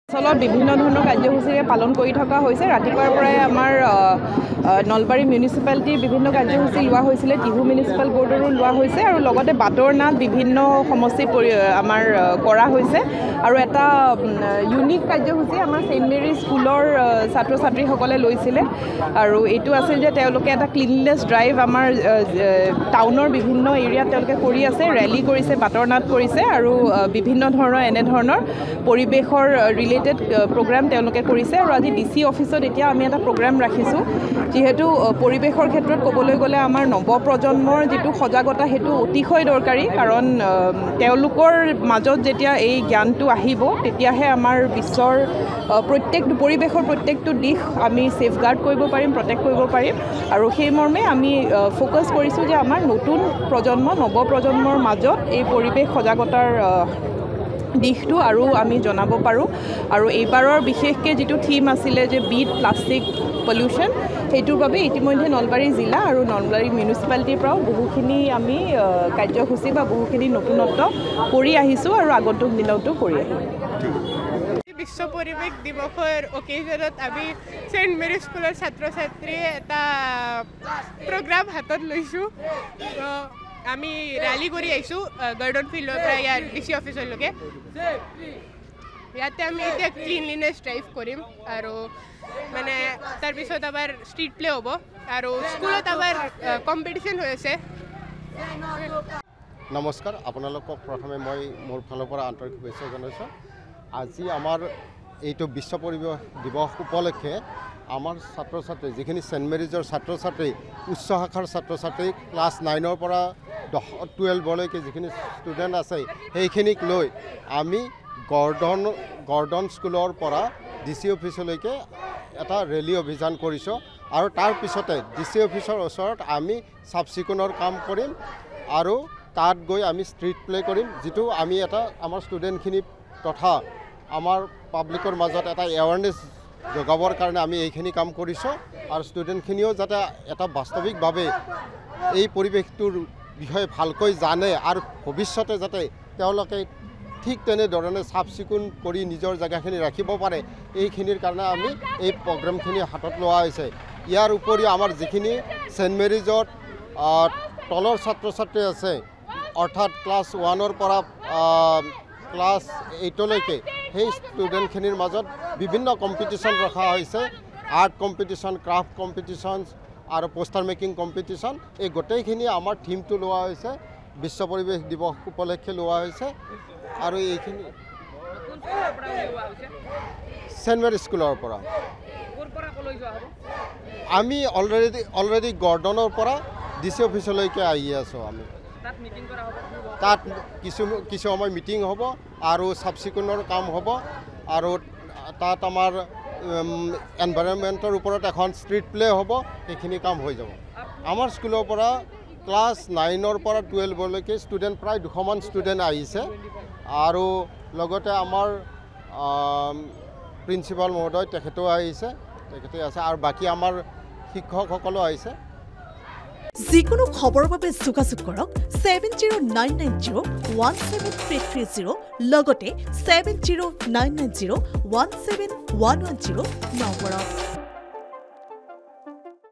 অঞ্চলত বিভিন্ন ধৰণৰ কাৰ্যসূচীৰে পালন কৰি থকা হৈছে। ৰাতিপুৱাৰ পৰাই আমাৰ নলবাৰী মিউনিচিপালিটিৰ বিভিন্ন কাৰ্যসূচী লোৱা হৈছিলে, টিহু মিউনিচিপাল বৰ্ডৰো লোৱা হৈছে আৰু লগতে বাটৰ নাট বিভিন্ন সমষ্টি আমাৰ কৰা হৈছে। আৰু এটা ইউনিক কাৰ্যসূচী আমাৰ ছেইণ্ট মেৰী স্কুলৰ ছাত্ৰ ছাত্ৰীসকলে লৈছিলে আৰু এইটো আছিল যে তেওঁলোকে এটা ক্লিননেছ ড্ৰাইভ আমাৰ টাউনৰ বিভিন্ন এৰিয়াত তেওঁলোকে কৰি আছে, ৰেলী কৰিছে, বাটৰ নাট কৰিছে আৰু বিভিন্ন ধৰণৰ এনেধৰণৰ পৰিৱেশৰ ৰিলেটেড প্ৰগ্ৰাম তেওঁলোকে কৰিছে। আৰু আজি DC অফিচত এতিয়া আমি এটা প্ৰগ্ৰাম ৰাখিছোঁ, যিহেতু পৰিৱেশৰ ক্ষেত্ৰত ক'বলৈ গ'লে আমাৰ নৱপ্ৰজন্মৰ যিটো সজাগতা সেইটো অতিশয় দৰকাৰী, কাৰণ তেওঁলোকৰ মাজত যেতিয়া এই জ্ঞানটো আহিব তেতিয়াহে আমাৰ বিশ্বৰ পৰিৱেশৰ প্ৰত্যেকটো দিশ আমি ছেফগাৰ্ড কৰিব পাৰিম, প্ৰটেক্ট কৰিব পাৰিম। আৰু সেই মৰ্মে আমি ফ'কাছ কৰিছোঁ যে আমাৰ নতুন প্ৰজন্ম নৱপ্ৰজন্মৰ মাজত এই পৰিৱেশ সজাগতাৰ দিশটো আৰু আমি জনাব পাৰোঁ। আৰু এইবাৰৰ বিশেষকৈ যিটো থিম আছিলে যে বিট প্লাষ্টিক পলিউশ্যন, সেইটোৰ বাবে ইতিমধ্যে নলবাৰী জিলা আৰু নলবাৰী মিউনিচিপালিটিৰ পৰাও বহুখিনি আমি কাৰ্যসূচী বা বহুখিনি নতুনত্ব কৰি আহিছোঁ আৰু আগন্তুক দিনতো কৰি আহিম। বিশ্ব পৰিৱেশ দিৱসৰ অকেজনত আমি ছেইণ্ট মেৰী স্কুলৰ ছাত্ৰ ছাত্ৰীয়ে এটা প্ৰগ্ৰাম হাতত লৈছোঁ। আমি ৰেলী কৰি আহিছোঁ গাৰ্ডন ফিল্ডৰ পৰা ইয়াৰ DC অফিচলৈকে। ইয়াতে আমি এতিয়া ক্লিনলিনেছ ড্ৰাইভ কৰিম আৰু মানে তাৰপিছত আমাৰ ষ্ট্ৰীট প্লে হ'ব আৰু স্কুলত আমাৰ কম্পিটিশ্যন হৈ আছে। নমস্কাৰ, আপোনালোকক প্ৰথমে মই মোৰ ফালৰ পৰা আন্তৰিক শুভেচ্ছা জনাইছোঁ। আজি আমাৰ এইটো বিশ্ব পৰিৱেশ দিৱস উপলক্ষে আমাৰ ছাত্ৰ ছাত্ৰী যিখিনি ছেইণ্ট মেৰিজৰ ছাত্ৰ ছাত্ৰী, উচ্চ শাখাৰ ছাত্ৰ ছাত্ৰী ক্লাছ 9ৰ পৰা 12লৈকে যিখিনি ষ্টুডেণ্ট আছে সেইখিনিক লৈ আমি গৰ্ডন স্কুলৰ পৰা DC অফিচলৈকে এটা ৰেলী অভিযান কৰিছোঁ আৰু তাৰ পিছতে DC অফিচৰ ওচৰত আমি চাফ চিকুণৰ কাম কৰিম আৰু তাত গৈ আমি ষ্ট্ৰীট প্লে কৰিম, যিটো আমি এটা আমাৰ ষ্টুডেণ্টখিনি তথা আমাৰ পাব্লিকৰ মাজত এটা এৱাৰনেছ জগাবৰ কাৰণে আমি এইখিনি কাম কৰিছোঁ আৰু ষ্টুডেণ্টখিনিও যাতে এটা বাস্তৱিকভাৱে এই পৰিৱেশটোৰ বিষয়ে ভালকৈ জানে আৰু ভৱিষ্যতে যাতে তেওঁলোকে ঠিক তেনেধৰণে চাফ চিকুণ কৰি নিজৰ জেগাখিনি ৰাখিব পাৰে, এইখিনিৰ কাৰণে আমি এই প্ৰগ্ৰামখিনি হাতত লোৱা হৈছে। ইয়াৰ উপৰিও আমাৰ যিখিনি ছেইণ্ট মেৰিজত তলৰ ছাত্ৰ ছাত্ৰী আছে, অৰ্থাৎ ক্লাছ 1ৰ পৰা ক্লাছ 8লৈকে, সেই ষ্টুডেণ্টখিনিৰ মাজত বিভিন্ন কম্পিটিশ্যন ৰখা হৈছে, আৰ্ট কম্পিটিশ্যন, ক্ৰাফ্ট কম্পিটিশ্যন আৰু পোষ্টাৰ মেকিং কম্পিটিশ্যন। এই গোটেইখিনি আমাৰ থিমটো লোৱা হৈছে, বিশ্ব পৰিৱেশ দিৱস উপলক্ষে লোৱা হৈছে। আৰু এইখিনি ছেইণ্ট মেৰী স্কুলৰ পৰা আমি অলৰেডি গৰ্ডনৰ পৰা DC অফিচলৈকে আহি আছোঁ। আমি তাত কিছু সময় মিটিং হ'ব আৰু চাফ চিকুণৰ কাম হ'ব আৰু তাত আমাৰ এনভাইৰনমেণ্টৰ ওপৰত এখন ষ্ট্ৰীট প্লে হ'ব, সেইখিনি কাম হৈ যাব। আমাৰ স্কুলৰ পৰা ক্লাছ 9ৰ পৰা 12লৈকে ষ্টুডেণ্ট প্ৰায় 200মান ষ্টুডেণ্ট আহিছে আৰু লগতে আমাৰ প্ৰিন্সিপাল মহোদয় তেখেতেও আহিছে, তেখেতে আছে আৰু বাকী আমাৰ শিক্ষকসকলো আহিছে। যিকোনো খবৰৰ বাবে যোগাযোগ কৰক 7099017330 লগতে 7099017110 নম্বৰত।